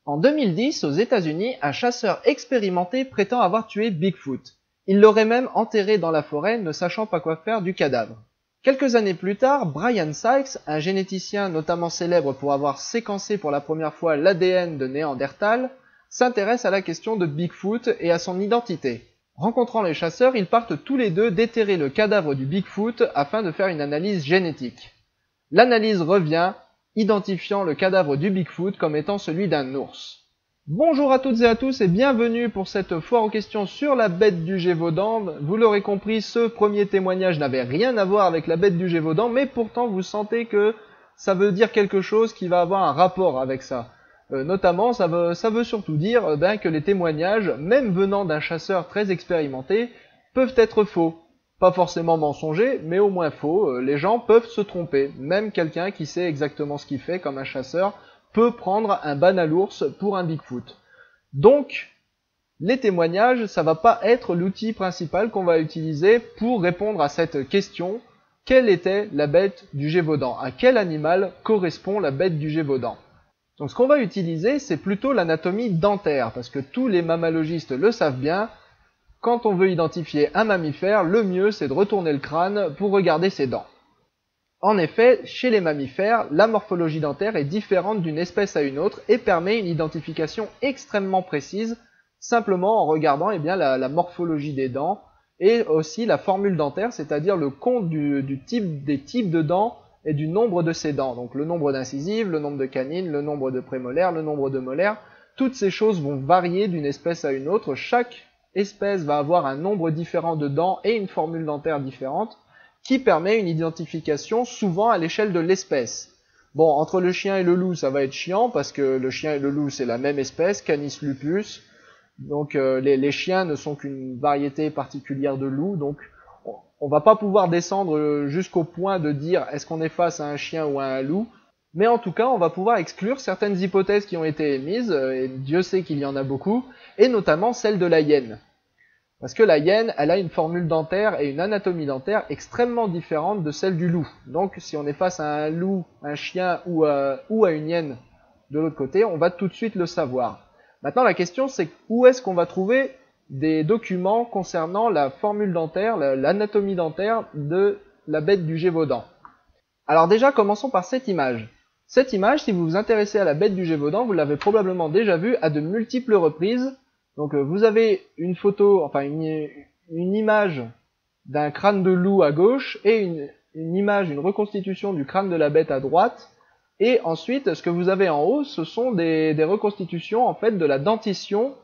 En 2010, aux États-Unis, un chasseur expérimenté prétend avoir tué Bigfoot. Il l'aurait même enterré dans la forêt, ne sachant pas quoi faire du cadavre. Quelques années plus tard, Brian Sykes, un généticien notamment célèbre pour avoir séquencé pour la première fois l'ADN de Néandertal, s'intéresse à la question de Bigfoot et à son identité. Rencontrant les chasseurs, ils partent tous les deux déterrer le cadavre du Bigfoot afin de faire une analyse génétique. L'analyse revient, identifiant le cadavre du Bigfoot comme étant celui d'un ours. Bonjour à toutes et à tous et bienvenue pour cette foire aux questions sur la bête du Gévaudan. Vous l'aurez compris, ce premier témoignage n'avait rien à voir avec la bête du Gévaudan, mais pourtant vous sentez que ça veut dire quelque chose qui va avoir un rapport avec ça. Notamment, ça veut surtout dire que les témoignages, même venant d'un chasseur très expérimenté, peuvent être faux. Pas forcément mensongers, mais au moins faux. Les gens peuvent se tromper. Même quelqu'un qui sait exactement ce qu'il fait, comme un chasseur, peut prendre un ban à l'ours pour un Bigfoot. Donc, les témoignages, ça va pas être l'outil principal qu'on va utiliser pour répondre à cette question. Quelle était la bête du Gévaudan? À quel animal correspond la bête du Gévaudan? Donc ce qu'on va utiliser, c'est plutôt l'anatomie dentaire, parce que tous les mammalogistes le savent bien. Quand on veut identifier un mammifère, le mieux c'est de retourner le crâne pour regarder ses dents. En effet, chez les mammifères, la morphologie dentaire est différente d'une espèce à une autre et permet une identification extrêmement précise, simplement en regardant la morphologie des dents et aussi la formule dentaire, c'est-à-dire le compte des types de dents et du nombre de ces dents. Donc le nombre d'incisives, le nombre de canines, le nombre de prémolaires, le nombre de molaires, toutes ces choses vont varier d'une espèce à une autre. Chaque espèce va avoir un nombre différent de dents et une formule dentaire différente qui permet une identification souvent à l'échelle de l'espèce. Bon, entre le chien et le loup, ça va être chiant parce que le chien et le loup, c'est la même espèce, Canis lupus. Donc les chiens ne sont qu'une variété particulière de loup, donc on va pas pouvoir descendre jusqu'au point de dire est-ce qu'on est face à un chien ou à un loup. Mais en tout cas, on va pouvoir exclure certaines hypothèses qui ont été émises, et Dieu sait qu'il y en a beaucoup, et notamment celle de la hyène. Parce que la hyène, elle a une formule dentaire et une anatomie dentaire extrêmement différente de celle du loup. Donc si on est face à un loup, un chien ou à une hyène de l'autre côté, on va tout de suite le savoir. Maintenant la question c'est où est-ce qu'on va trouver des documents concernant la formule dentaire, l'anatomie dentaire de la bête du Gévaudan. Alors déjà commençons par cette image. Cette image, si vous vous intéressez à la bête du Gévaudan, vous l'avez probablement déjà vue à de multiples reprises. Donc vous avez une photo, enfin une image d'un crâne de loup à gauche et une reconstitution du crâne de la bête à droite. Et ensuite, ce que vous avez en haut, ce sont des reconstitutions en fait de la dentition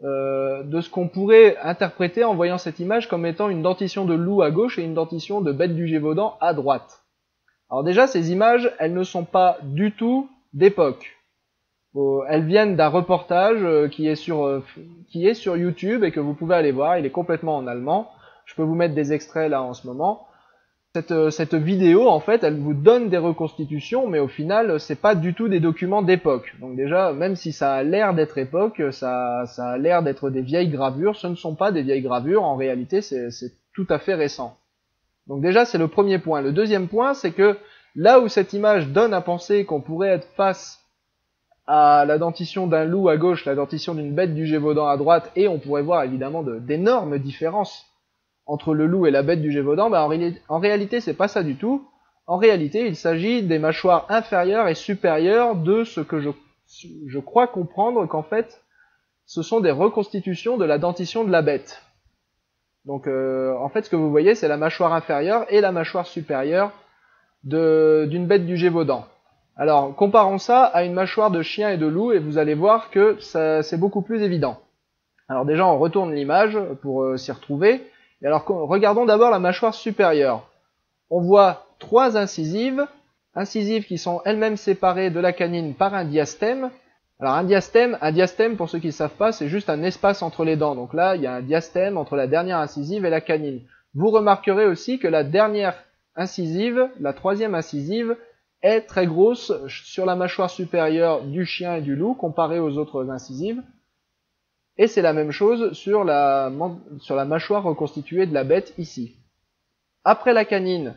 de ce qu'on pourrait interpréter en voyant cette image comme étant une dentition de loup à gauche et une dentition de bête du Gévaudan à droite. Alors déjà, ces images, elles ne sont pas du tout d'époque. Elles viennent d'un reportage qui est sur YouTube et que vous pouvez aller voir, il est complètement en allemand. Je peux vous mettre des extraits là en ce moment. Cette vidéo, en fait, elle vous donne des reconstitutions, mais au final, c'est pas du tout des documents d'époque. Donc déjà, même si ça a l'air d'être époque, ça a l'air d'être des vieilles gravures, ce ne sont pas des vieilles gravures, en réalité, c'est tout à fait récent. Donc déjà, c'est le premier point. Le deuxième point, c'est que là où cette image donne à penser qu'on pourrait être face à la dentition d'un loup à gauche, la dentition d'une bête du Gévaudan à droite, et on pourrait voir évidemment d'énormes différences entre le loup et la bête du Gévaudan, en réalité c'est pas ça du tout. En réalité il s'agit des mâchoires inférieures et supérieures de ce que je crois comprendre qu'en fait ce sont des reconstitutions de la dentition de la bête. Donc en fait ce que vous voyez c'est la mâchoire inférieure et la mâchoire supérieure d'une bête du Gévaudan. Alors comparons ça à une mâchoire de chien et de loup et vous allez voir que c'est beaucoup plus évident. Alors déjà on retourne l'image pour s'y retrouver. Et alors regardons d'abord la mâchoire supérieure. On voit 3 incisives qui sont elles-mêmes séparées de la canine par un diastème. Alors un diastème pour ceux qui ne savent pas, c'est juste un espace entre les dents. Donc là, il y a un diastème entre la dernière incisive et la canine. Vous remarquerez aussi que la dernière incisive, la 3e incisive, est très grosse sur la mâchoire supérieure du chien et du loup comparée aux autres incisives. Et c'est la même chose sur la mâchoire reconstituée de la bête ici. Après la canine,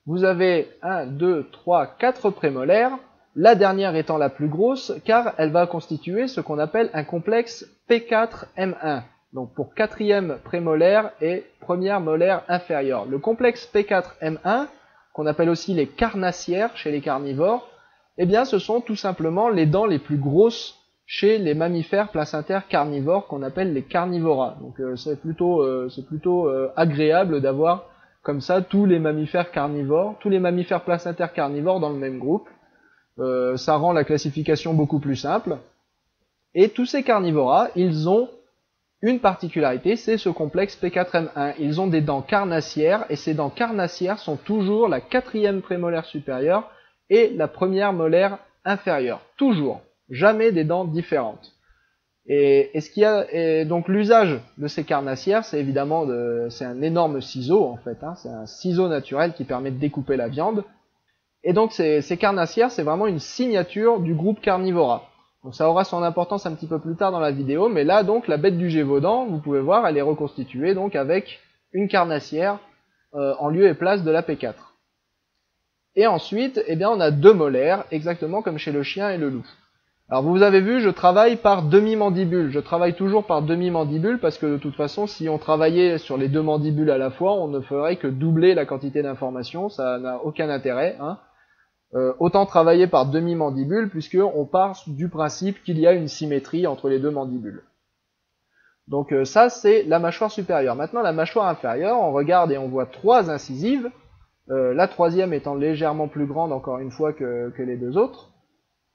vous avez 1, 2, 3, 4 prémolaires. la dernière étant la plus grosse car elle va constituer ce qu'on appelle un complexe P4M1, donc pour quatrième prémolaire et première molaire inférieure. Le complexe P4M1, qu'on appelle aussi les carnassières chez les carnivores, eh bien ce sont tout simplement les dents les plus grosses chez les mammifères placentaires carnivores qu'on appelle les carnivora. Donc c'est plutôt agréable d'avoir comme ça tous les mammifères carnivores, tous les mammifères placentaires carnivores dans le même groupe. Ça rend la classification beaucoup plus simple. Et tous ces carnivora, ils ont une particularité, c'est ce complexe P4M1. Ils ont des dents carnassières, et ces dents carnassières sont toujours la quatrième prémolaire supérieure et la première molaire inférieure. Toujours. Jamais des dents différentes. Et donc l'usage de ces carnassières, c'est évidemment c'est un énorme ciseau en fait. Hein, c'est un ciseau naturel qui permet de découper la viande. Et donc ces carnassières, c'est vraiment une signature du groupe Carnivora. Donc ça aura son importance un petit peu plus tard dans la vidéo, mais là donc la bête du Gévaudan, vous pouvez voir, elle est reconstituée donc avec une carnassière en lieu et place de la P4. Et ensuite, eh bien on a deux molaires, exactement comme chez le chien et le loup. Alors vous avez vu, je travaille par demi-mandibule. Je travaille toujours par demi-mandibule parce que de toute façon, si on travaillait sur les deux mandibules à la fois, on ne ferait que doubler la quantité d'informations, ça n'a aucun intérêt. Hein. Autant travailler par demi-mandibule puisqu'on part du principe qu'il y a une symétrie entre les deux mandibules. Donc ça c'est la mâchoire supérieure. Maintenant la mâchoire inférieure, on regarde et on voit trois incisives, la troisième étant légèrement plus grande encore une fois que les deux autres.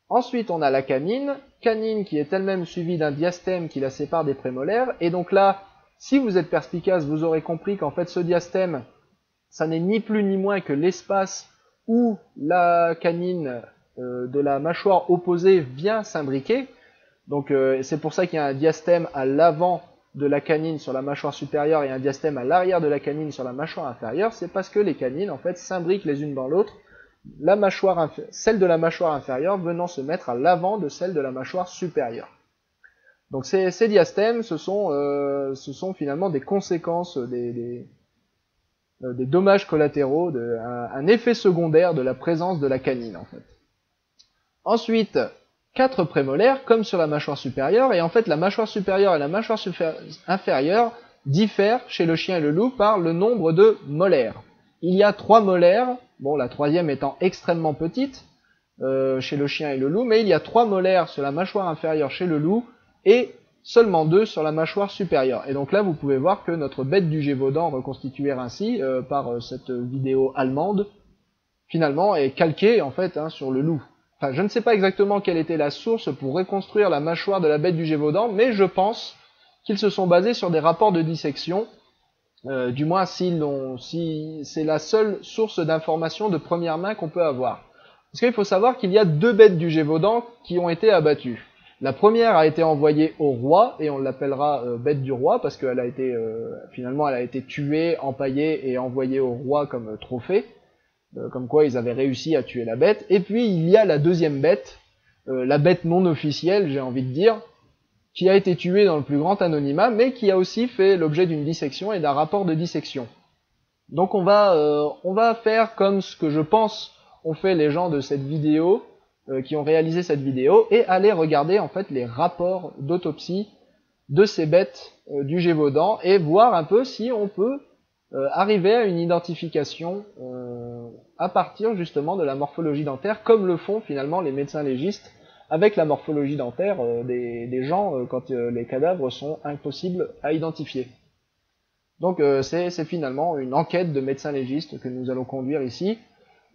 Ensuite, on a la canine qui est elle-même suivie d'un diastème qui la sépare des prémolaires. Et donc là, si vous êtes perspicace, vous aurez compris qu'en fait ce diastème, ça n'est ni plus ni moins que l'espace où la canine de la mâchoire opposée vient s'imbriquer. Donc c'est pour ça qu'il y a un diastème à l'avant de la canine sur la mâchoire supérieure et un diastème à l'arrière de la canine sur la mâchoire inférieure. C'est parce que les canines en fait s'imbriquent les unes dans l'autre. Celle de la mâchoire inférieure venant se mettre à l'avant de celle de la mâchoire supérieure. Donc ces diastèmes, ce sont finalement des conséquences, des dommages collatéraux, un effet secondaire de la présence de la canine en fait. Ensuite, 4 prémolaires comme sur la mâchoire supérieure, et en fait la mâchoire supérieure et la mâchoire inférieure diffèrent chez le chien et le loup par le nombre de molaires. Il y a 3 molaires, bon la troisième étant extrêmement petite chez le chien et le loup, mais il y a 3 molaires sur la mâchoire inférieure chez le loup et seulement 2 sur la mâchoire supérieure. Et donc là vous pouvez voir que notre bête du Gévaudan reconstituée ainsi par cette vidéo allemande finalement est calquée en fait sur le loup. Enfin je ne sais pas exactement quelle était la source pour reconstruire la mâchoire de la bête du Gévaudan, mais je pense qu'ils se sont basés sur des rapports de dissection. Du moins si c'est la seule source d'information de première main qu'on peut avoir. Parce qu'il faut savoir qu'il y a 2 bêtes du Gévaudan qui ont été abattues. La première a été envoyée au roi, et on l'appellera bête du roi, parce qu'elle a été finalement elle a été tuée, empaillée et envoyée au roi comme trophée, comme quoi ils avaient réussi à tuer la bête. Et puis il y a la deuxième bête, la bête non officielle j'ai envie de dire, qui a été tué dans le plus grand anonymat, mais qui a aussi fait l'objet d'une dissection et d'un rapport de dissection. Donc on va faire comme ce que je pense ont fait les gens de cette vidéo, qui ont réalisé cette vidéo, et aller regarder en fait les rapports d'autopsie de ces bêtes du Gévaudan, et voir un peu si on peut arriver à une identification à partir justement de la morphologie dentaire, comme le font finalement les médecins légistes, avec la morphologie dentaire des gens quand les cadavres sont impossibles à identifier. Donc c'est finalement une enquête de médecins légistes que nous allons conduire ici,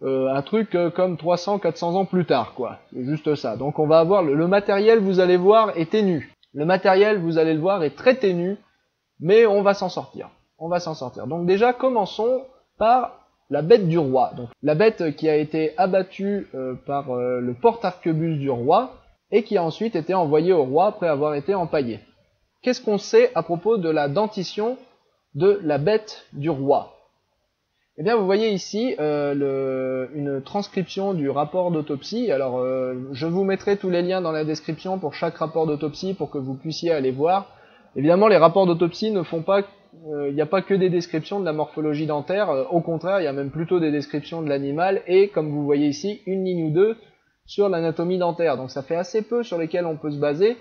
un truc comme 300-400 ans plus tard, quoi. C'est juste ça. Donc on va avoir le matériel, vous allez voir, est ténu. Le matériel, vous allez le voir, est très ténu, mais on va s'en sortir. On va s'en sortir. Donc déjà, commençons par la bête du roi, donc la bête qui a été abattue par le porte-arquebuse du roi, et qui a ensuite été envoyée au roi après avoir été empaillée. Qu'est-ce qu'on sait à propos de la dentition de la bête du roi? Eh bien vous voyez ici une transcription du rapport d'autopsie. Alors je vous mettrai tous les liens dans la description pour chaque rapport d'autopsie pour que vous puissiez aller voir. Évidemment les rapports d'autopsie ne font pas, il n'y a pas que des descriptions de la morphologie dentaire, au contraire il y a même plutôt des descriptions de l'animal, et comme vous voyez ici, une ligne ou deux sur l'anatomie dentaire. Donc ça fait assez peu sur lesquels on peut se baser.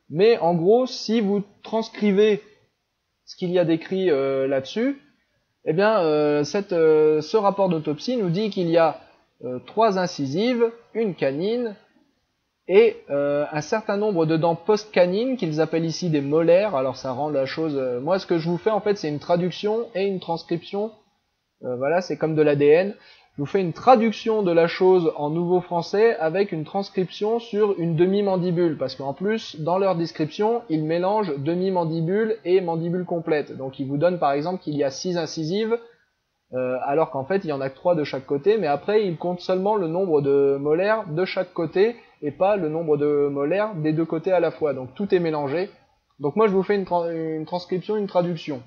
Mais en gros, si vous transcrivez ce qu'il y a décrit là-dessus, eh bien, ce rapport d'autopsie nous dit qu'il y a 3 incisives, une canine et un certain nombre de dents post-canines qu'ils appellent ici des molaires. Alors ça rend la chose... moi, ce que je vous fais, en fait, c'est une traduction et une transcription. Voilà, c'est comme de l'ADN. Je vous fais une traduction de la chose en nouveau français avec une transcription sur une demi-mandibule. Parce qu'en plus, dans leur description, ils mélangent demi-mandibule et mandibule complète. Donc ils vous donnent par exemple qu'il y a 6 incisives, alors qu'en fait il y en a que 3 de chaque côté. Mais après, ils comptent seulement le nombre de molaires de chaque côté et pas le nombre de molaires des deux côtés à la fois. Donc tout est mélangé. Donc moi je vous fais une transcription, une traduction.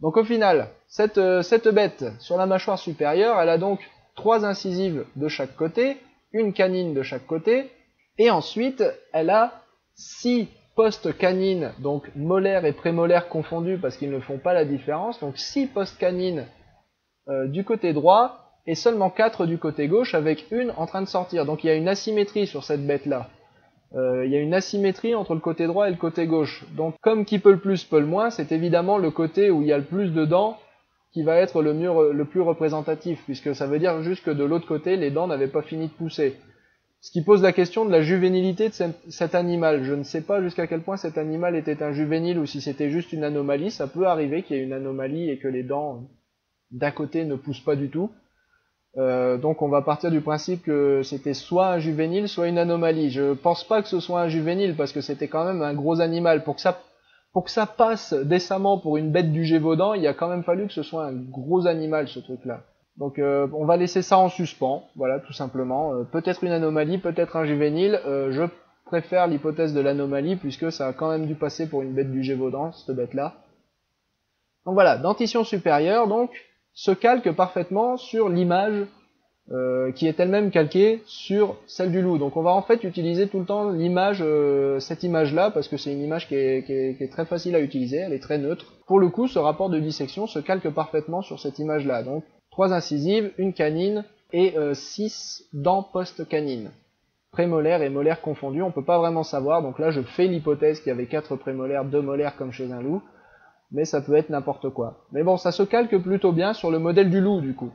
Donc au final, cette bête sur la mâchoire supérieure, elle a donc 3 incisives de chaque côté, une canine de chaque côté, et ensuite elle a 6 postes canines, donc molaires et prémolaires confondus parce qu'ils ne font pas la différence, donc 6 postes canines du côté droit et seulement 4 du côté gauche avec une en train de sortir. Donc il y a une asymétrie sur cette bête-là. Il y a une asymétrie entre le côté droit et le côté gauche. Donc comme qui peut le plus peut le moins, c'est évidemment le côté où il y a le plus de dents qui va être le plus représentatif, puisque ça veut dire juste que de l'autre côté, les dents n'avaient pas fini de pousser. Ce qui pose la question de la juvénilité de cet animal. Je ne sais pas jusqu'à quel point cet animal était un juvénile ou si c'était juste une anomalie. Ça peut arriver qu'il y ait une anomalie et que les dents d'un côté ne poussent pas du tout. Donc on va partir du principe que c'était soit un juvénile, soit une anomalie. Je pense pas que ce soit un juvénile parce que c'était quand même un gros animal. Pour que ça passe décemment pour une bête du Gévaudan, il a quand même fallu que ce soit un gros animal ce truc-là. Donc on va laisser ça en suspens, voilà tout simplement. Peut-être une anomalie, peut-être un juvénile. Je préfère l'hypothèse de l'anomalie puisque ça a quand même dû passer pour une bête du Gévaudan, cette bête-là. Donc voilà, dentition supérieure donc se calque parfaitement sur l'image qui est elle-même calquée sur celle du loup. Donc on va en fait utiliser tout le temps l'image, cette image-là, parce que c'est une image qui est très facile à utiliser, elle est très neutre. Pour le coup, ce rapport de dissection se calque parfaitement sur cette image-là. Donc 3 incisives, une canine et 6 dents post-canines. Prémolaires et molaires confondus, on peut pas vraiment savoir, donc là je fais l'hypothèse qu'il y avait 4 prémolaires, 2 molaires comme chez un loup. Mais ça peut être n'importe quoi. Mais bon, ça se calque plutôt bien sur le modèle du loup, du coup.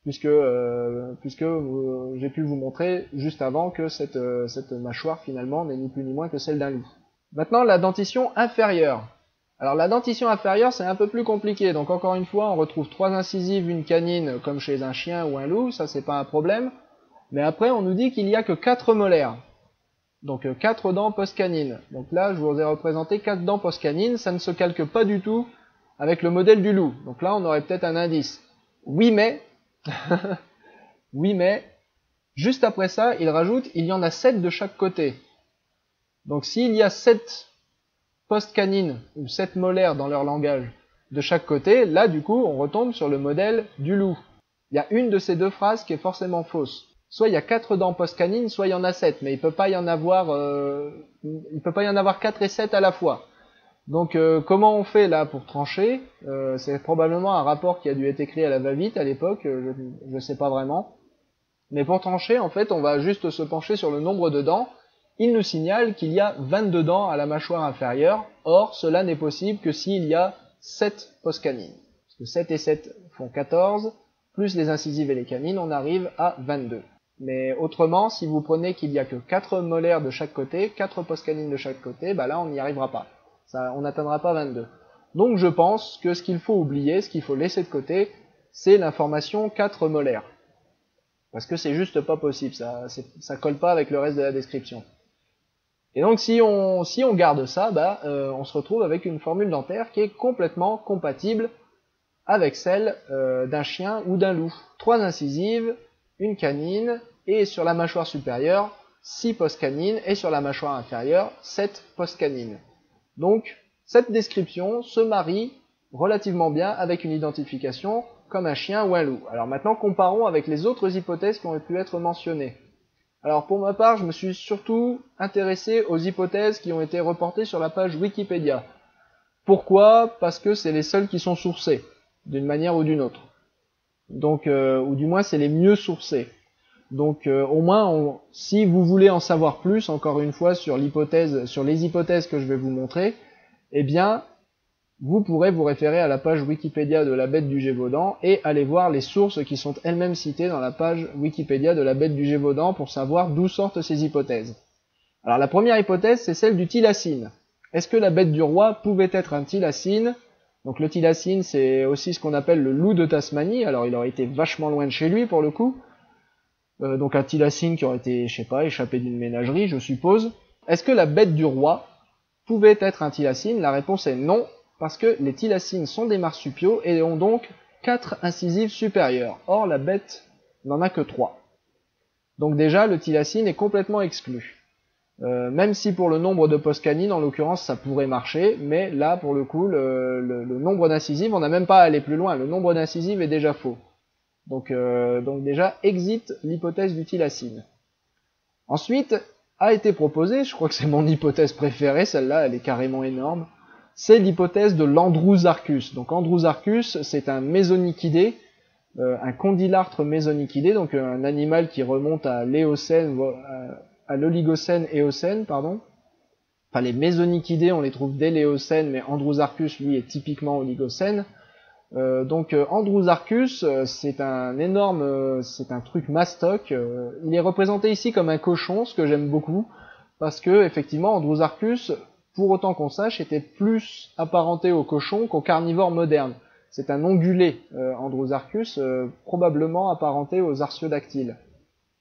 Puisque j'ai pu vous montrer juste avant que cette mâchoire, finalement, n'est ni plus ni moins que celle d'un loup. Maintenant, la dentition inférieure. Alors, la dentition inférieure, c'est un peu plus compliqué. Donc, encore une fois, on retrouve 3 incisives, une canine, comme chez un chien ou un loup. Ça, c'est pas un problème. Mais après, on nous dit qu'il n'y a que 4 molaires. Donc 4 dents post-canines. Donc là, je vous ai représenté 4 dents post-canines, ça ne se calque pas du tout avec le modèle du loup. Donc là, on aurait peut-être un indice. Oui, mais, oui, mais, juste après ça, il rajoute, il y en a 7 de chaque côté. Donc s'il y a 7 post-canines, ou 7 molaires dans leur langage, de chaque côté, là, du coup, on retombe sur le modèle du loup. Il y a une de ces deux phrases qui est forcément fausse. Soit il y a 4 dents post-canines, soit il y en a 7, mais il peut pas y en avoir 4 et 7 à la fois. Donc comment on fait là pour trancher? C'est probablement un rapport qui a dû être écrit à la va-vite à l'époque, je ne sais pas vraiment. Mais pour trancher, en fait, on va juste se pencher sur le nombre de dents. Il nous signale qu'il y a 22 dents à la mâchoire inférieure, or cela n'est possible que s'il y a 7 post-canines. Parce que 7 et 7 font 14, plus les incisives et les canines, on arrive à 22. Mais autrement, si vous prenez qu'il n'y a que 4 molaires de chaque côté, 4 post-canines de chaque côté, bah là on n'y arrivera pas. On n'atteindra pas 22. Donc je pense que ce qu'il faut oublier, ce qu'il faut laisser de côté, c'est l'information 4 molaires. Parce que c'est juste pas possible, ça colle pas avec le reste de la description. Et donc si on garde ça, bah, on se retrouve avec une formule dentaire qui est complètement compatible avec celle d'un chien ou d'un loup. 3 incisives, une canine, et sur la mâchoire supérieure, 6 post-canines, et sur la mâchoire inférieure, 7 post-canines. Donc, cette description se marie relativement bien avec une identification comme un chien ou un loup. Alors maintenant, comparons avec les autres hypothèses qui ont pu être mentionnées. Alors pour ma part, je me suis surtout intéressé aux hypothèses qui ont été reportées sur la page Wikipédia. Pourquoi? Parce que c'est les seules qui sont sourcées, d'une manière ou d'une autre. Donc, ou du moins c'est les mieux sourcés. Donc au moins, si vous voulez en savoir plus, encore une fois, sur les hypothèses que je vais vous montrer, eh bien, vous pourrez vous référer à la page Wikipédia de la bête du Gévaudan et aller voir les sources qui sont elles-mêmes citées dans la page Wikipédia de la bête du Gévaudan pour savoir d'où sortent ces hypothèses. Alors la première hypothèse, c'est celle du thylacine. Est-ce que la bête du roi pouvait être un thylacine? Donc le thylacine, c'est aussi ce qu'on appelle le loup de Tasmanie. Alors il aurait été vachement loin de chez lui pour le coup. Donc un thylacine qui aurait été, je sais pas, échappé d'une ménagerie, je suppose. Est-ce que la bête du roi pouvait être un thylacine? La réponse est non, parce que les thylacines sont des marsupiaux et ont donc 4 incisives supérieures. Or la bête n'en a que 3. Donc déjà, le thylacine est complètement exclu. Même si pour le nombre de postes canines, en l'occurrence, ça pourrait marcher, mais là, pour le coup, le nombre d'incisives, on n'a même pas à aller plus loin, le nombre d'incisives est déjà faux. Donc déjà, exit l'hypothèse du thylacine. Ensuite, a été proposée, je crois que c'est mon hypothèse préférée, celle-là, elle est carrément énorme, c'est l'hypothèse de l'Andrewsarchus. Donc Andrewsarchus, c'est un mésonychidé, un condylarthre mésonychidé, donc un animal qui remonte à l'Éocène, à l'Oligocène Éocène, pardon. Enfin, les mésonychidés, on les trouve dès l'Éocène, mais Andrewsarchus, lui, est typiquement Oligocène. Donc Andrewsarchus, c'est un truc mastoc. Il est représenté ici comme un cochon, ce que j'aime beaucoup, parce que effectivement, Andrewsarchus, pour autant qu'on sache, était plus apparenté au cochon qu'au carnivore moderne. C'est un ongulé, Andrewsarchus, probablement apparenté aux artiodactyles.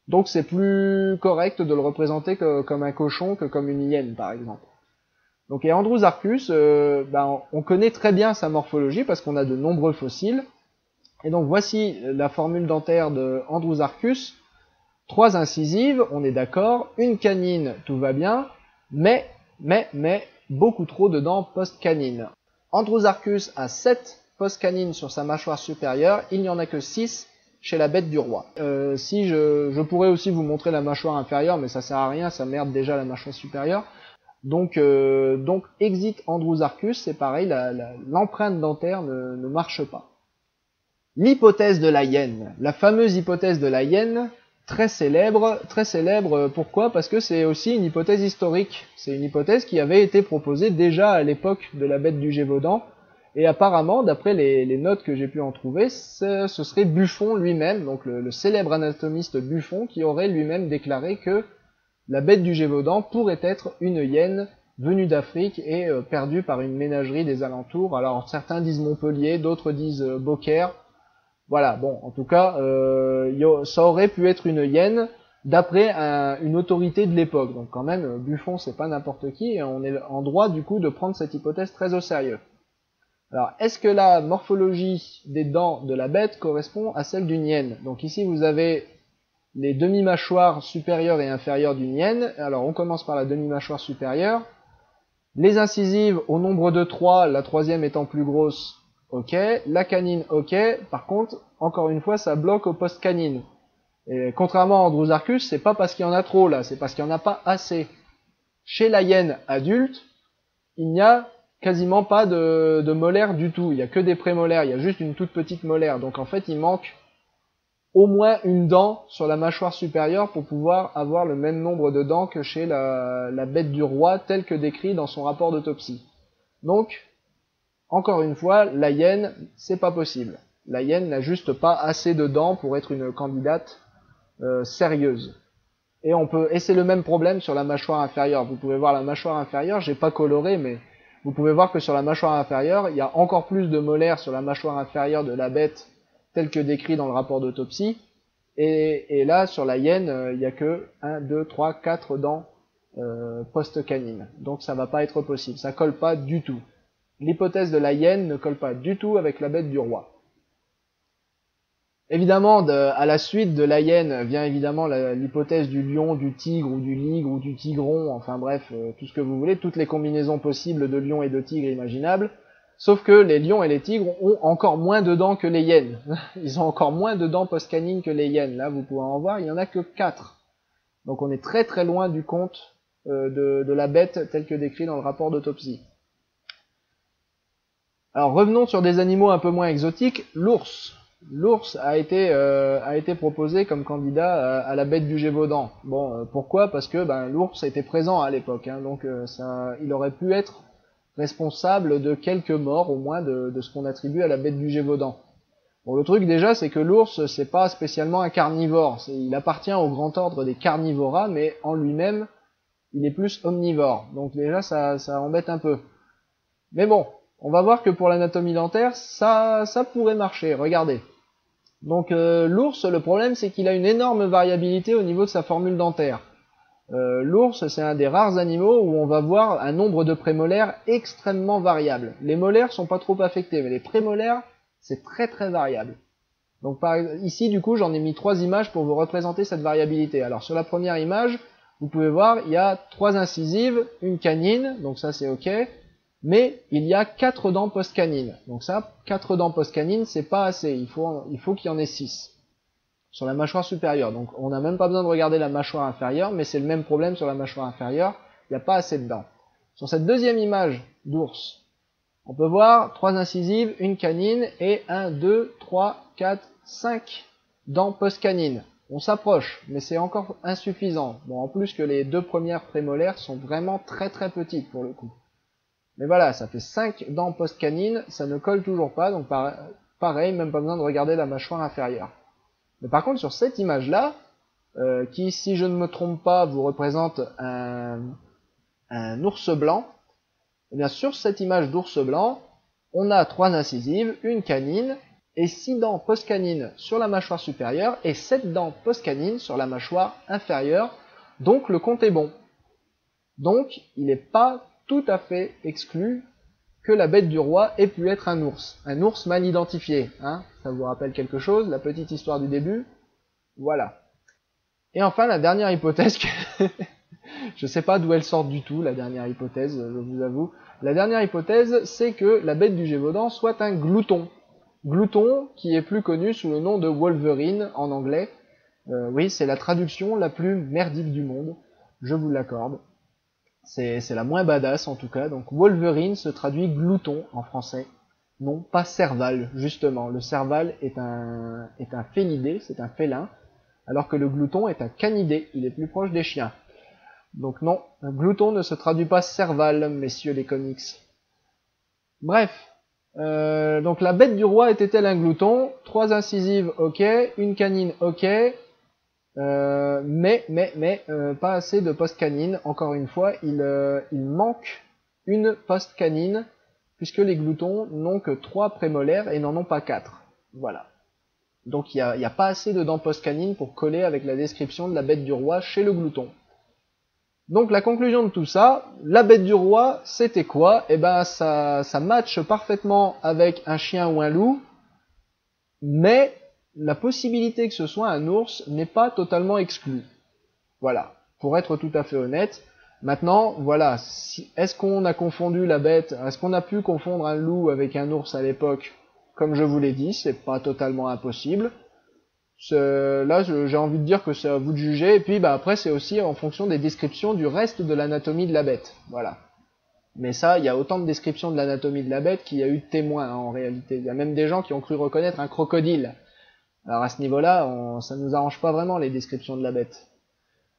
Donc c'est plus correct de le représenter comme un cochon que comme une hyène, par exemple. Donc et Andrewsarchus, on connaît très bien sa morphologie parce qu'on a de nombreux fossiles. Et donc voici la formule dentaire de Andrewsarchus. 3 incisives, on est d'accord, une canine, tout va bien, mais beaucoup trop de dents post-canines. Andrewsarchus a 7 post-canines sur sa mâchoire supérieure, il n'y en a que 6 chez la bête du roi. Si je pourrais aussi vous montrer la mâchoire inférieure, mais ça sert à rien, ça merde déjà la mâchoire supérieure. Donc exit Andrewsarchus, c'est pareil, l'empreinte dentaire ne marche pas. L'hypothèse de la hyène, la fameuse hypothèse de la hyène, très célèbre, pourquoi? Parce que c'est aussi une hypothèse historique. C'est une hypothèse qui avait été proposée déjà à l'époque de la bête du Gévaudan, et apparemment, d'après les notes que j'ai pu en trouver, ce serait Buffon lui-même, donc le célèbre anatomiste Buffon, qui aurait lui-même déclaré que la bête du Gévaudan pourrait être une hyène venue d'Afrique et perdue par une ménagerie des alentours. Alors certains disent Montpellier, d'autres disent Beaucaire. Voilà, bon, en tout cas, ça aurait pu être une hyène d'après une autorité de l'époque. Donc quand même, Buffon, c'est pas n'importe qui, et on est en droit du coup de prendre cette hypothèse très au sérieux. Alors, est-ce que la morphologie des dents de la bête correspond à celle d'une hyène? Donc ici, vous avez les demi-mâchoires supérieures et inférieures d'une hyène. Alors, on commence par la demi-mâchoire supérieure. Les incisives, au nombre de 3, la troisième étant plus grosse, ok. La canine, ok. Par contre, encore une fois, ça bloque au post-canine. Et contrairement à Andrewsarchus, c'est pas parce qu'il y en a trop là, c'est parce qu'il n'y en a pas assez. Chez la hyène adulte, il n'y a quasiment pas de molaires du tout. Il n'y a que des prémolaires, il y a juste une toute petite molaire. Donc en fait, il manque au moins une dent sur la mâchoire supérieure pour pouvoir avoir le même nombre de dents que chez la bête du roi, tel que décrit dans son rapport d'autopsie. Donc, encore une fois, la hyène, c'est pas possible. La hyène n'a juste pas assez de dents pour être une candidate sérieuse. Et c'est le même problème sur la mâchoire inférieure. Vous pouvez voir la mâchoire inférieure, j'ai pas coloré, mais vous pouvez voir que sur la mâchoire inférieure, il y a encore plus de molaires sur la mâchoire inférieure de la bête, tel que décrit dans le rapport d'autopsie. Et là, sur la hyène, il n'y a que 1, 2, 3, 4 dents post-canines. Donc ça va pas être possible, ça colle pas du tout. L'hypothèse de la hyène ne colle pas du tout avec la bête du roi. Évidemment, à la suite de la hyène vient évidemment l'hypothèse du lion, du tigre ou du ligre ou du tigron, enfin bref, tout ce que vous voulez, toutes les combinaisons possibles de lion et de tigre imaginables, sauf que les lions et les tigres ont encore moins de dents que les hyènes. Ils ont encore moins de dents post-canines que les hyènes. Là, vous pouvez en voir, il n'y en a que 4. Donc on est très très loin du compte de la bête tel que décrit dans le rapport d'autopsie. Alors revenons sur des animaux un peu moins exotiques, l'ours. L'ours a été proposé comme candidat à la bête du Gévaudan. Bon, pourquoi? Parce que l'ours était présent à l'époque, hein, donc il aurait pu être responsable de quelques morts au moins de ce qu'on attribue à la bête du Gévaudan. Bon, le truc déjà, c'est que l'ours, c'est pas spécialement un carnivore. Il appartient au grand ordre des carnivora, mais en lui-même, il est plus omnivore. Donc déjà, ça embête un peu. Mais bon, on va voir que pour l'anatomie dentaire, ça pourrait marcher. Regardez. Donc l'ours, le problème, c'est qu'il a une énorme variabilité au niveau de sa formule dentaire. L'ours, c'est un des rares animaux où on va voir un nombre de prémolaires extrêmement variable. Les molaires sont pas trop affectés, mais les prémolaires, c'est très très variable. Donc ici, du coup, j'en ai mis 3 images pour vous représenter cette variabilité. Alors sur la première image, vous pouvez voir, il y a 3 incisives, une canine, donc ça c'est ok, mais il y a 4 dents post-canines. Donc ça, 4 dents post-canines, c'est pas assez, il faut qu'il y en ait 6 sur la mâchoire supérieure. Donc on n'a même pas besoin de regarder la mâchoire inférieure, mais c'est le même problème sur la mâchoire inférieure, il n'y a pas assez de dents. Sur cette deuxième image d'ours, on peut voir 3 incisives, une canine et 1, 2, 3, 4, 5 dents post-canines. On s'approche, mais c'est encore insuffisant. Bon, en plus que les 2 premières prémolaires sont vraiment très très petites pour le coup. Mais voilà, ça fait 5 dents post-canines, ça ne colle toujours pas, donc pareil, même pas besoin de regarder la mâchoire inférieure. Mais par contre, sur cette image-là, qui, si je ne me trompe pas, vous représente un ours blanc, et bien sur cette image d'ours blanc, on a 3 incisives, une canine, et 6 dents post-canines sur la mâchoire supérieure, et 7 dents post-canines sur la mâchoire inférieure, donc le compte est bon. Donc, il n'est pas tout à fait exclu que la bête du roi ait pu être un ours mal identifié, hein. Ça vous rappelle quelque chose, la petite histoire du début? Voilà. Et enfin, la dernière hypothèse, je sais pas d'où elle sort du tout, la dernière hypothèse, je vous avoue. La dernière hypothèse, c'est que la bête du Gévaudan soit un glouton. Glouton, qui est plus connu sous le nom de Wolverine en anglais. Oui, c'est la traduction la plus merdique du monde, je vous l'accorde. C'est la moins badass en tout cas, donc Wolverine se traduit glouton en français. Non, pas serval, justement. Le serval est un félidé, c'est un félin, alors que le glouton est un canidé, il est plus proche des chiens. Donc non, un glouton ne se traduit pas serval, messieurs les comics. Bref, donc la bête du roi était-elle un glouton? 3 incisives, ok, une canine, ok, mais pas assez de post-canine. Encore une fois, il manque une post-canine, puisque les gloutons n'ont que 3 prémolaires et n'en ont pas 4. Voilà. Donc il n'y a pas assez de dents post-canines pour coller avec la description de la bête du roi chez le glouton. Donc la conclusion de tout ça, la bête du roi, c'était quoi? Eh ben ça matche parfaitement avec un chien ou un loup, mais la possibilité que ce soit un ours n'est pas totalement exclue. Voilà, pour être tout à fait honnête. Maintenant, voilà, est-ce qu'on a confondu la bête, est-ce qu'on a pu confondre un loup avec un ours à l'époque? Comme je vous l'ai dit, c'est pas totalement impossible. Là, j'ai envie de dire que c'est à vous de juger, et puis après c'est aussi en fonction des descriptions du reste de l'anatomie de la bête. Voilà. Mais ça, il y a autant de descriptions de l'anatomie de la bête qu'il y a eu de témoins, hein, en réalité. Il y a même des gens qui ont cru reconnaître un crocodile. Alors à ce niveau-là, ça nous arrange pas vraiment les descriptions de la bête.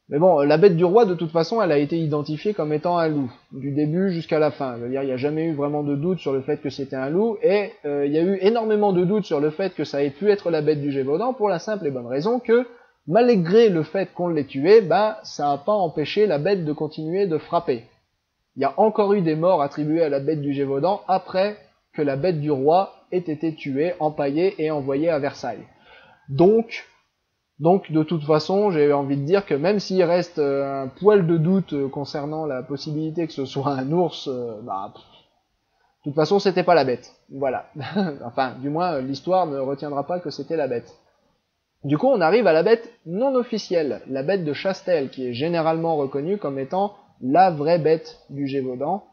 Mais bon, la bête du roi, de toute façon, elle a été identifiée comme étant un loup, du début jusqu'à la fin. Je veux dire, il n'y a jamais eu vraiment de doute sur le fait que c'était un loup, et il y a eu énormément de doutes sur le fait que ça ait pu être la bête du Gévaudan, pour la simple et bonne raison que, malgré le fait qu'on l'ait tué, ça n'a pas empêché la bête de continuer de frapper. Il y a encore eu des morts attribuées à la bête du Gévaudan après que la bête du roi ait été tuée, empaillée et envoyée à Versailles. Donc, de toute façon, j'ai envie de dire que même s'il reste un poil de doute concernant la possibilité que ce soit un ours, de toute façon, c'était pas la bête. Voilà. Enfin, du moins, l'histoire ne retiendra pas que c'était la bête. Du coup, on arrive à la bête non officielle, la bête de Chastel, qui est généralement reconnue comme étant la vraie bête du Gévaudan,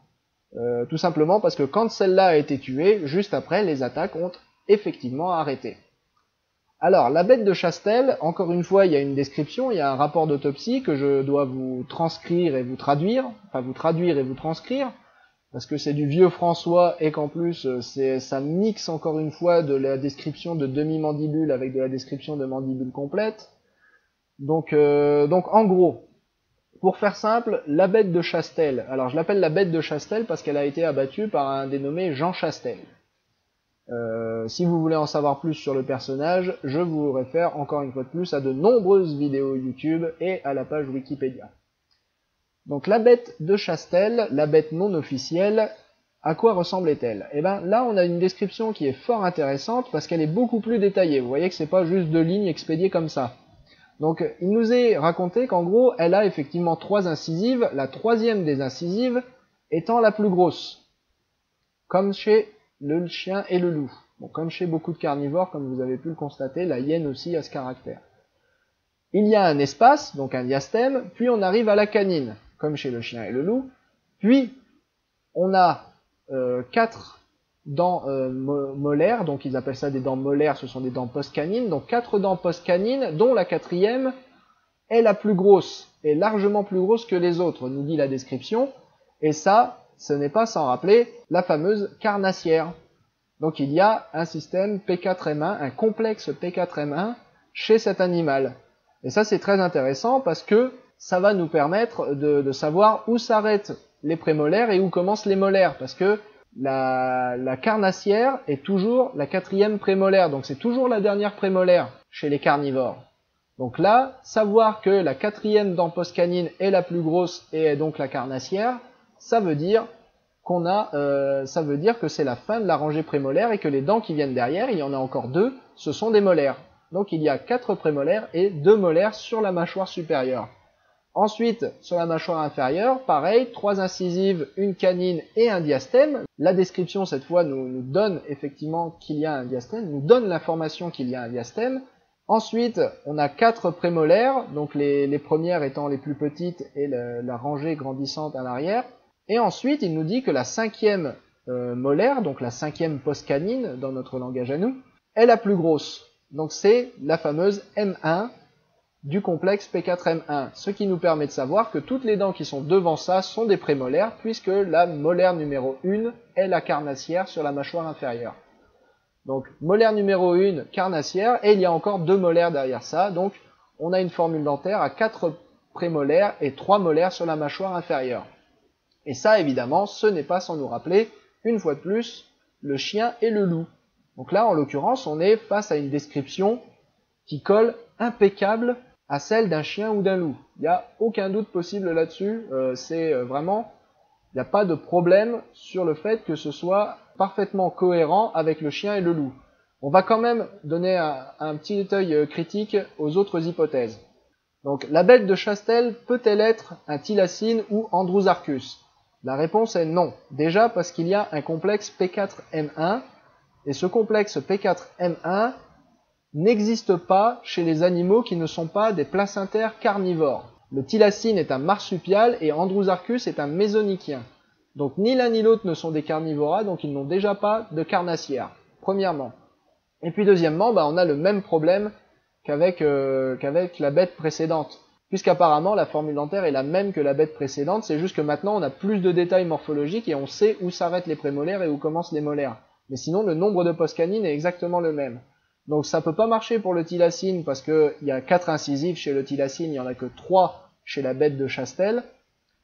tout simplement parce que quand celle-là a été tuée, juste après, les attaques ont effectivement arrêté. Alors, la bête de Chastel, encore une fois, il y a une description, il y a un rapport d'autopsie que je dois vous transcrire et vous traduire, enfin vous traduire et vous transcrire. parce que c'est du vieux François et qu'en plus ça mixe encore une fois de la description de demi-mandibule avec de la description de mandibule complète. Donc en gros, pour faire simple, la bête de Chastel, alors je l'appelle la bête de Chastel parce qu'elle a été abattue par un dénommé Jean Chastel. Si vous voulez en savoir plus sur le personnage, je vous réfère encore une fois de plus à de nombreuses vidéos YouTube et à la page Wikipédia. Donc la bête de Chastel, la bête non officielle, à quoi ressemblait-elle? Eh ben là on a une description qui est fort intéressante parce qu'elle est beaucoup plus détaillée. Vous voyez que c'est pas juste 2 lignes expédiées comme ça. Donc il nous est raconté qu'en gros elle a effectivement 3 incisives, la troisième des incisives étant la plus grosse, comme chez le chien et le loup. Bon, comme chez beaucoup de carnivores, comme vous avez pu le constater, la hyène aussi a ce caractère. Il y a un espace, donc un diastème, puis on arrive à la canine, comme chez le chien et le loup, puis on a 4 dents molaires, donc ils appellent ça des dents molaires, ce sont des dents post-canines, donc 4 dents post-canines, dont la quatrième est la plus grosse, est largement plus grosse que les autres, nous dit la description, et ça, ce n'est pas sans rappeler la fameuse carnassière. Donc il y a un système P4M1, un complexe P4M1 chez cet animal. Et ça c'est très intéressant parce que ça va nous permettre de savoir où s'arrêtent les prémolaires et où commencent les molaires, parce que la carnassière est toujours la quatrième prémolaire, donc c'est toujours la dernière prémolaire chez les carnivores. Donc là, savoir que la quatrième dent postcanine est la plus grosse et est donc la carnassière, ça veut dire ça veut dire que c'est la fin de la rangée prémolaire et que les dents qui viennent derrière, il y en a encore 2, ce sont des molaires. Donc il y a 4 prémolaires et 2 molaires sur la mâchoire supérieure. Ensuite, sur la mâchoire inférieure, pareil, 3 incisives, une canine et un diastème. La description, cette fois, nous donne effectivement qu'il y a un diastème, nous donne l'information qu'il y a un diastème. Ensuite, on a 4 prémolaires, donc les premières étant les plus petites et la rangée grandissante à l'arrière. Et ensuite, il nous dit que la 5e molaire, donc la 5e postcanine dans notre langage à nous, est la plus grosse. Donc c'est la fameuse M1 du complexe P4M1, ce qui nous permet de savoir que toutes les dents qui sont devant ça sont des prémolaires, puisque la molaire numéro 1 est la carnassière sur la mâchoire inférieure. Donc molaire numéro 1, carnassière, et il y a encore 2 molaires derrière ça, donc on a une formule dentaire à 4 prémolaires et 3 molaires sur la mâchoire inférieure. Et ça, évidemment, ce n'est pas sans nous rappeler, une fois de plus, le chien et le loup. Donc là, en l'occurrence, on est face à une description qui colle impeccable à celle d'un chien ou d'un loup. Il n'y a aucun doute possible là-dessus, c'est vraiment, il n'y a pas de problème sur le fait que ce soit parfaitement cohérent avec le chien et le loup. On va quand même donner un petit œil critique aux autres hypothèses. Donc la bête de Chastel peut-elle être un thylacine ou Andrewsarchus? La réponse est non. Déjà parce qu'il y a un complexe P4M1, et ce complexe P4M1 n'existe pas chez les animaux qui ne sont pas des placentaires carnivores. Le thylacine est un marsupial et Andrewsarchus est un mésonychien. Donc ni l'un ni l'autre ne sont des carnivoras, donc ils n'ont déjà pas de carnassière, premièrement. Et puis deuxièmement, on a le même problème qu'avec la bête précédente. Puisqu'apparemment la formule dentaire est la même que la bête précédente, c'est juste que maintenant on a plus de détails morphologiques et on sait où s'arrêtent les prémolaires et où commencent les molaires. Mais sinon le nombre de postcanines est exactement le même. Donc ça peut pas marcher pour le thylacine parce qu'il y a 4 incisives chez le thylacine, il n'y en a que 3 chez la bête de Chastel.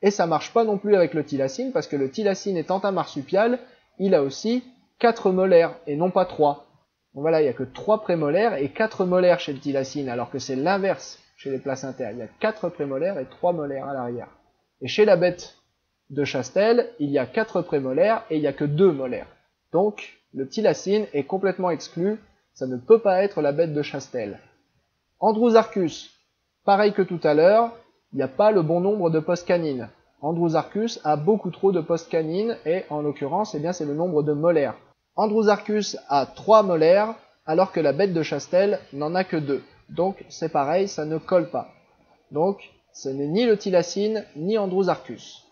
Et ça marche pas non plus avec le thylacine parce que le thylacine étant un marsupial, il a aussi 4 molaires et non pas 3. Donc voilà, il n'y a que 3 prémolaires et 4 molaires chez le thylacine, alors que c'est l'inverse chez les placentaires. Il y a 4 prémolaires et 3 molaires à l'arrière. Et chez la bête de Chastel, il y a 4 prémolaires et il n'y a que 2 molaires. Donc le thylacine est complètement exclu, ça ne peut pas être la bête de Chastel. Andrewsarchus, pareil que tout à l'heure, il n'y a pas le bon nombre de postcanines. Andrewsarchus a beaucoup trop de postcanines et en l'occurrence, c'est le nombre de molaires. Andrewsarchus a 3 molaires alors que la bête de Chastel n'en a que 2. Donc c'est pareil, ça ne colle pas. Donc ce n'est ni le thylacine ni Andrewsarchus.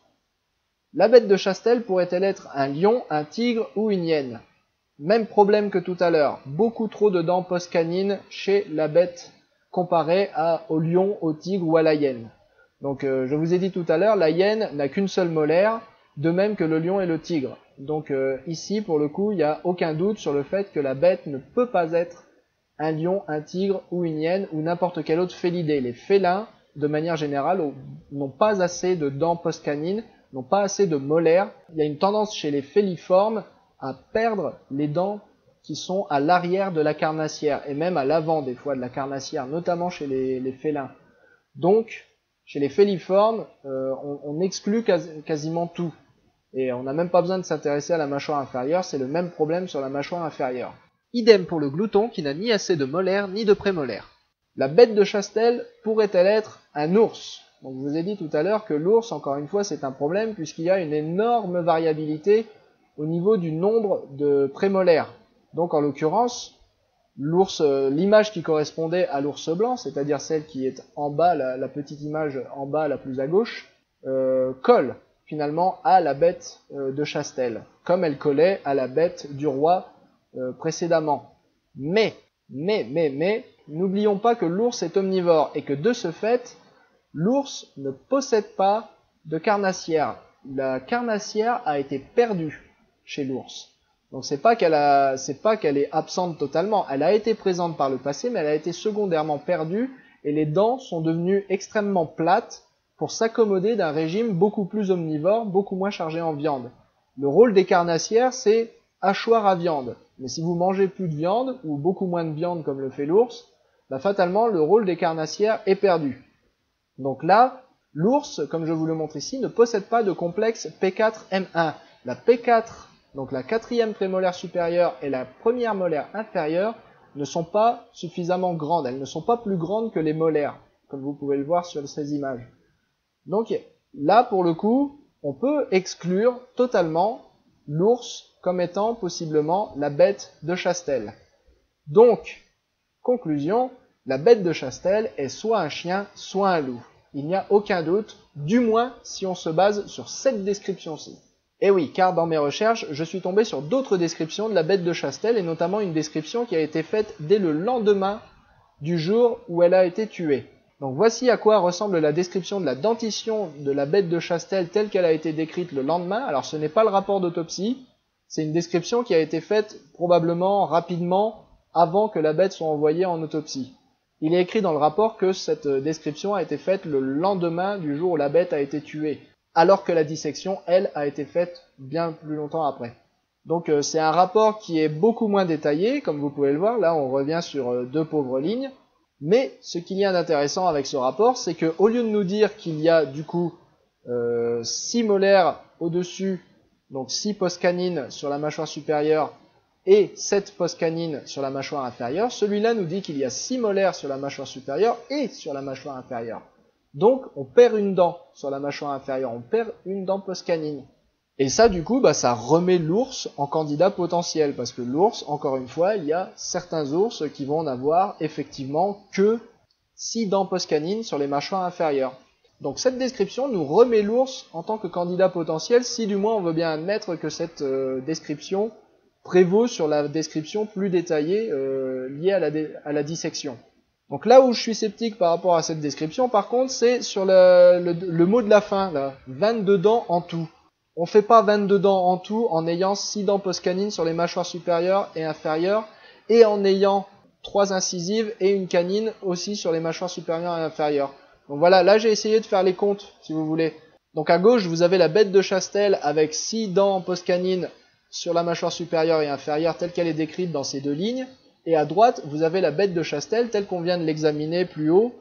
La bête de Chastel pourrait-elle être un lion, un tigre ou une hyène? Même problème que tout à l'heure, beaucoup trop de dents postcanines chez la bête comparé au lion, au tigre ou à la hyène. Donc je vous ai dit tout à l'heure, la hyène n'a qu'une seule molaire, de même que le lion et le tigre. Donc ici, pour le coup, il n'y a aucun doute sur le fait que la bête ne peut pas être un lion, un tigre ou une hyène ou n'importe quel autre félidé. Les félins, de manière générale, n'ont pas assez de dents postcanines, n'ont pas assez de molaires. Il y a une tendance chez les féliformes à perdre les dents qui sont à l'arrière de la carnassière et même à l'avant des fois de la carnassière, notamment chez les félins. Donc, chez les féliformes, on exclut quasiment tout. Et on n'a même pas besoin de s'intéresser à la mâchoire inférieure, c'est le même problème sur la mâchoire inférieure. Idem pour le glouton qui n'a ni assez de molaires ni de prémolaires. La bête de Chastel pourrait-elle être un ours? Donc je vous ai dit tout à l'heure que l'ours, encore une fois, c'est un problème puisqu'il y a une énorme variabilité au niveau du nombre de prémolaires. Donc en l'occurrence, l'ours, l'image qui correspondait à l'ours blanc, c'est-à-dire celle qui est en bas, la petite image en bas, la plus à gauche, colle finalement à la bête de Chastel, comme elle collait à la bête du roi précédemment. Mais, n'oublions pas que l'ours est omnivore et que de ce fait, l'ours ne possède pas de carnassière. La carnassière a été perdue chez l'ours. Donc c'est pas qu'elle est absente totalement, elle a été présente par le passé, mais elle a été secondairement perdue et les dents sont devenues extrêmement plates pour s'accommoder d'un régime beaucoup plus omnivore, beaucoup moins chargé en viande. Le rôle des carnassières, c'est hachoir à viande. Mais si vous mangez plus de viande, ou beaucoup moins de viande comme le fait l'ours, bah fatalement le rôle des carnassières est perdu. Donc là, l'ours, comme je vous le montre ici, ne possède pas de complexe P4-M1. La P4, donc la quatrième prémolaire supérieure et la première molaire inférieure, ne sont pas suffisamment grandes. Elles ne sont pas plus grandes que les molaires, comme vous pouvez le voir sur ces images. Donc là, pour le coup, on peut exclure totalement l'ours comme étant possiblement la bête de Chastel. Donc, conclusion, la bête de Chastel est soit un chien, soit un loup. Il n'y a aucun doute, du moins si on se base sur cette description-ci. Et oui, car dans mes recherches, je suis tombé sur d'autres descriptions de la bête de Chastel, et notamment une description qui a été faite dès le lendemain du jour où elle a été tuée. Donc voici à quoi ressemble la description de la dentition de la bête de Chastel telle qu'elle a été décrite le lendemain. Alors ce n'est pas le rapport d'autopsie, c'est une description qui a été faite probablement rapidement avant que la bête soit envoyée en autopsie. Il est écrit dans le rapport que cette description a été faite le lendemain du jour où la bête a été tuée, alors que la dissection, elle, a été faite bien plus longtemps après. Donc c'est un rapport qui est beaucoup moins détaillé, comme vous pouvez le voir, là on revient sur deux pauvres lignes, mais ce qu'il y a d'intéressant avec ce rapport, c'est qu'au lieu de nous dire qu'il y a du coup 6 molaires au-dessus, donc 6 postcanines sur la mâchoire supérieure et 7 postcanines sur la mâchoire inférieure, celui-là nous dit qu'il y a 6 molaires sur la mâchoire supérieure et sur la mâchoire inférieure. Donc on perd une dent sur la mâchoire inférieure, on perd une dent postcanine. Et ça du coup, ça remet l'ours en candidat potentiel, parce que l'ours, encore une fois, il y a certains ours qui vont n'avoir effectivement que 6 dents postcanines sur les mâchoires inférieures. Donc cette description nous remet l'ours en tant que candidat potentiel, si du moins on veut bien admettre que cette description prévaut sur la description plus détaillée liée à la dissection. Donc là où je suis sceptique par rapport à cette description, par contre, c'est sur le mot de la fin, là, 22 dents en tout. On fait pas 22 dents en tout en ayant 6 dents postcanines sur les mâchoires supérieures et inférieures, et en ayant 3 incisives et une canine aussi sur les mâchoires supérieures et inférieures. Donc voilà, là j'ai essayé de faire les comptes, si vous voulez. Donc à gauche, vous avez la bête de Chastel avec 6 dents postcanines sur la mâchoire supérieure et inférieure telle qu'elle est décrite dans ces deux lignes. Et à droite, vous avez la bête de Chastel telle qu'on vient de l'examiner plus haut,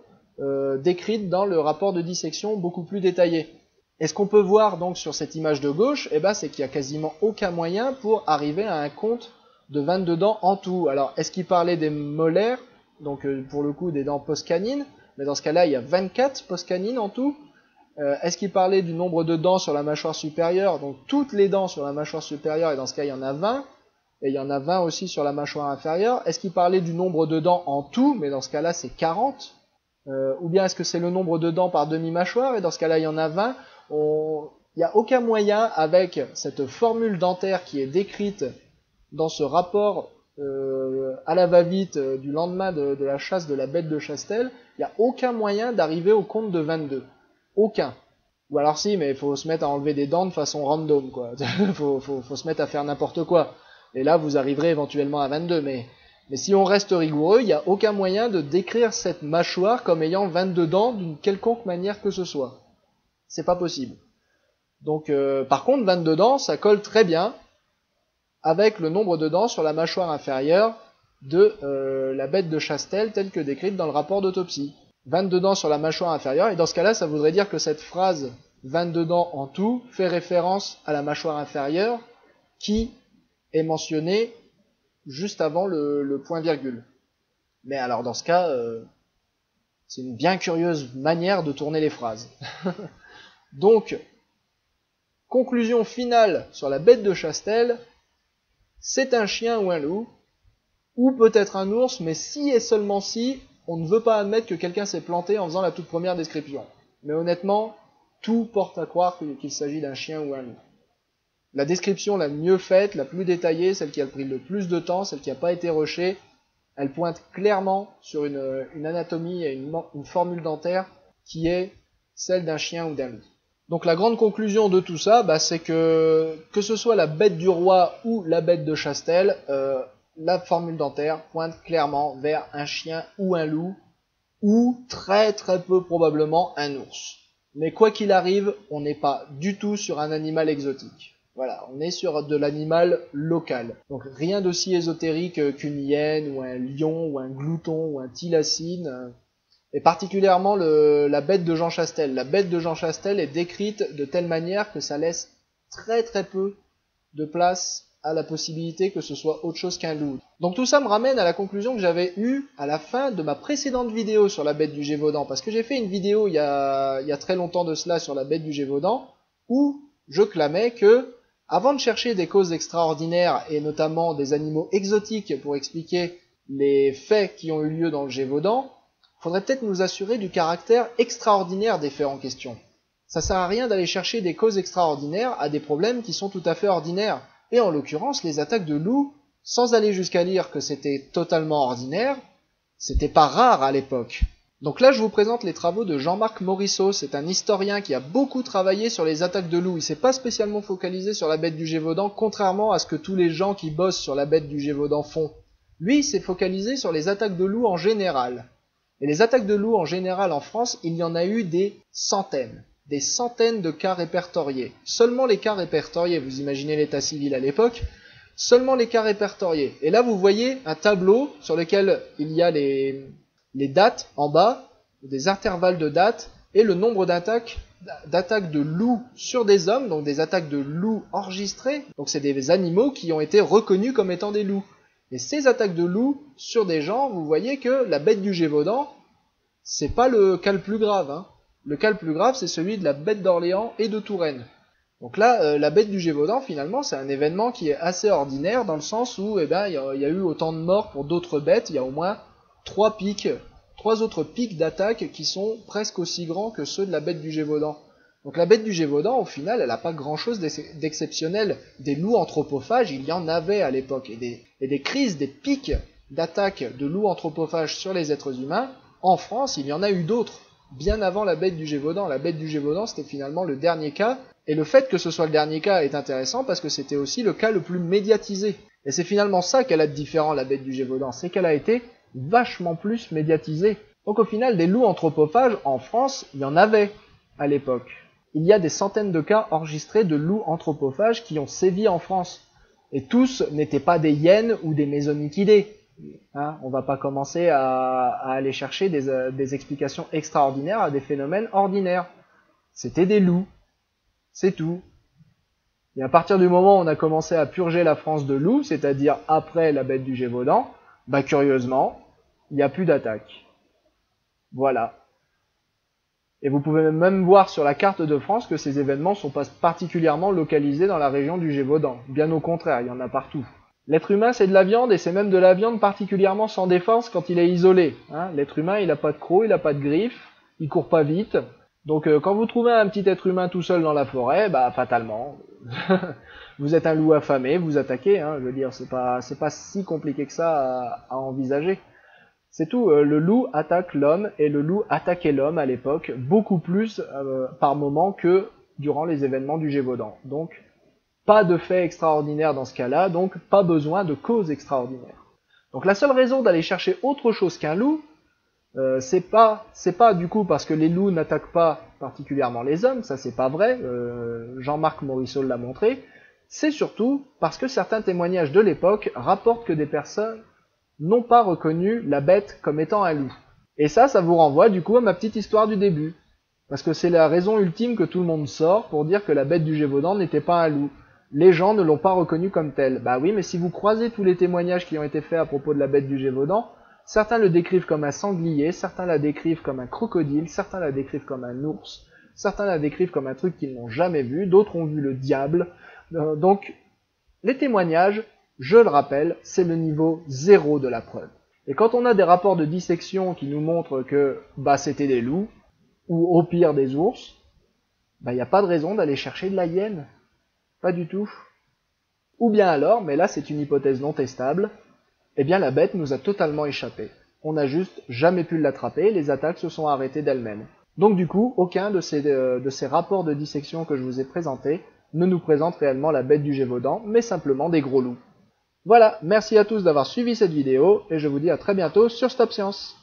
décrite dans le rapport de dissection beaucoup plus détaillé. Et ce qu'on peut voir donc sur cette image de gauche, c'est qu'il n'y a quasiment aucun moyen pour arriver à un compte de 22 dents en tout. Alors, est-ce qu'il parlait des molaires, donc pour le coup des dents postcanines, mais dans ce cas-là, il y a 24 postcanines en tout. Est-ce qu'il parlait du nombre de dents sur la mâchoire supérieure, donc toutes les dents sur la mâchoire supérieure, et dans ce cas, il y en a 20, et il y en a 20 aussi sur la mâchoire inférieure. Est-ce qu'il parlait du nombre de dents en tout, mais dans ce cas-là, c'est 40, ou bien est-ce que c'est le nombre de dents par demi-mâchoire, et dans ce cas-là, il y en a 20. Il n'y a aucun moyen, avec cette formule dentaire qui est décrite dans ce rapport à la va-vite du lendemain de la chasse de la bête de Chastel, il n'y a aucun moyen d'arriver au compte de 22. Aucun. Ou alors si, mais il faut se mettre à enlever des dents de façon random, quoi. faut se mettre à faire n'importe quoi. Et là, vous arriverez éventuellement à 22, mais si on reste rigoureux, il n'y a aucun moyen de décrire cette mâchoire comme ayant 22 dents d'une quelconque manière que ce soit. C'est pas possible. Donc, par contre, 22 dents, ça colle très bien avec le nombre de dents sur la mâchoire inférieure de la bête de Chastel telle que décrite dans le rapport d'autopsie. 22 dents sur la mâchoire inférieure, et dans ce cas-là, ça voudrait dire que cette phrase 22 dents en tout fait référence à la mâchoire inférieure qui est mentionnée juste avant le point virgule. Mais alors dans ce cas, c'est une bien curieuse manière de tourner les phrases. Donc, conclusion finale sur la bête de Chastel, c'est un chien ou un loup, ou peut-être un ours, mais si et seulement si, on ne veut pas admettre que quelqu'un s'est planté en faisant la toute première description. Mais honnêtement, tout porte à croire qu'il s'agit d'un chien ou un loup. La description la mieux faite, la plus détaillée, celle qui a pris le plus de temps, celle qui n'a pas été rushée, elle pointe clairement sur une anatomie et une formule dentaire qui est celle d'un chien ou d'un loup. Donc la grande conclusion de tout ça, c'est que ce soit la bête du roi ou la bête de Chastel, la formule dentaire pointe clairement vers un chien ou un loup, ou très très peu probablement un ours. Mais quoi qu'il arrive, on n'est pas du tout sur un animal exotique. Voilà, on est sur de l'animal local. Donc rien d'aussi ésotérique qu'une hyène, ou un lion, ou un glouton, ou un thylacine. Et particulièrement la bête de Jean Chastel. La bête de Jean Chastel est décrite de telle manière que ça laisse très très peu de place à la possibilité que ce soit autre chose qu'un loup. Donc tout ça me ramène à la conclusion que j'avais eue à la fin de ma précédente vidéo sur la bête du Gévaudan, parce que j'ai fait une vidéo il y a très longtemps de cela sur la bête du Gévaudan, où je clamais que, avant de chercher des causes extraordinaires, et notamment des animaux exotiques pour expliquer les faits qui ont eu lieu dans le Gévaudan, il faudrait peut-être nous assurer du caractère extraordinaire des faits en question. Ça sert à rien d'aller chercher des causes extraordinaires à des problèmes qui sont tout à fait ordinaires. Et en l'occurrence, les attaques de loups, sans aller jusqu'à dire que c'était totalement ordinaire, c'était pas rare à l'époque. Donc là, je vous présente les travaux de Jean-Marc Morisseau. C'est un historien qui a beaucoup travaillé sur les attaques de loups. Il s'est pas spécialement focalisé sur la bête du Gévaudan, contrairement à ce que tous les gens qui bossent sur la bête du Gévaudan font. Lui, il s'est focalisé sur les attaques de loups en général. Et les attaques de loups en général en France, il y en a eu des centaines de cas répertoriés. Seulement les cas répertoriés, vous imaginez l'état civil à l'époque, seulement les cas répertoriés. Et là, vous voyez un tableau sur lequel il y a les dates en bas, des intervalles de dates, et le nombre d'attaques de loups sur des hommes, donc des attaques de loups enregistrées. Donc c'est des animaux qui ont été reconnus comme étant des loups. Et ces attaques de loups sur des gens, vous voyez que la bête du Gévaudan, c'est pas le cas le plus grave, hein. Le cas le plus grave, c'est celui de la bête d'Orléans et de Touraine. Donc là, la bête du Gévaudan, finalement, c'est un événement qui est assez ordinaire, dans le sens où il y a eu autant de morts pour d'autres bêtes. Il y a au moins trois autres pics d'attaque qui sont presque aussi grands que ceux de la bête du Gévaudan. Donc la bête du Gévaudan, au final, elle n'a pas grand-chose d'exceptionnel. Des loups anthropophages, il y en avait à l'époque. Et des crises, des pics d'attaque de loups anthropophages sur les êtres humains, en France, il y en a eu d'autres. Bien avant la bête du Gévaudan. La bête du Gévaudan, c'était finalement le dernier cas, et le fait que ce soit le dernier cas est intéressant parce que c'était aussi le cas le plus médiatisé. Et c'est finalement ça qu'elle a de différent, la bête du Gévaudan, c'est qu'elle a été vachement plus médiatisée. Donc au final, des loups anthropophages, en France, il y en avait à l'époque. Il y a des centaines de cas enregistrés de loups anthropophages qui ont sévi en France. Et tous n'étaient pas des hyènes ou des mésonychidés. Hein, on va pas commencer à aller chercher des explications extraordinaires à des phénomènes ordinaires. C'était des loups, c'est tout. Et à partir du moment où on a commencé à purger la France de loups, c'est-à-dire après la bête du Gévaudan, curieusement, il n'y a plus d'attaque. Voilà. Et vous pouvez même voir sur la carte de France que ces événements sont pas particulièrement localisés dans la région du Gévaudan. Bien au contraire, il y en a partout. L'être humain, c'est de la viande, et c'est même de la viande particulièrement sans défense quand il est isolé. Hein, l'être humain, il n'a pas de crocs, il n'a pas de griffes, il court pas vite. Donc quand vous trouvez un petit être humain tout seul dans la forêt, fatalement, vous êtes un loup affamé, vous attaquez. Hein, je veux dire, c'est pas si compliqué que ça à envisager. C'est tout, le loup attaque l'homme, et le loup attaquait l'homme à l'époque, beaucoup plus par moment que durant les événements du Gévaudan. Donc, pas de fait extraordinaire dans ce cas-là, donc pas besoin de cause extraordinaire. Donc la seule raison d'aller chercher autre chose qu'un loup, c'est pas du coup parce que les loups n'attaquent pas particulièrement les hommes, ça c'est pas vrai, Jean-Marc Morisseau l'a montré, c'est surtout parce que certains témoignages de l'époque rapportent que des personnes n'ont pas reconnu la bête comme étant un loup. Et ça vous renvoie du coup à ma petite histoire du début. Parce que c'est la raison ultime que tout le monde sort pour dire que la bête du Gévaudan n'était pas un loup. Les gens ne l'ont pas reconnu comme tel. Bah oui, mais si vous croisez tous les témoignages qui ont été faits à propos de la bête du Gévaudan, certains le décrivent comme un sanglier, certains la décrivent comme un crocodile, certains la décrivent comme un ours, certains la décrivent comme un truc qu'ils n'ont jamais vu, d'autres ont vu le diable. Donc, les témoignages, je le rappelle, c'est le niveau 0 de la preuve. Et quand on a des rapports de dissection qui nous montrent que c'était des loups, ou au pire des ours, il n'y a pas de raison d'aller chercher de la hyène. Pas du tout. Ou bien alors, mais là c'est une hypothèse non testable, eh bien la bête nous a totalement échappé. On n'a juste jamais pu l'attraper, les attaques se sont arrêtées d'elles-mêmes. Donc du coup, aucun de ces rapports de dissection que je vous ai présentés ne nous présente réellement la bête du Gévaudan, mais simplement des gros loups. Voilà, merci à tous d'avoir suivi cette vidéo, et je vous dis à très bientôt sur Stop Science.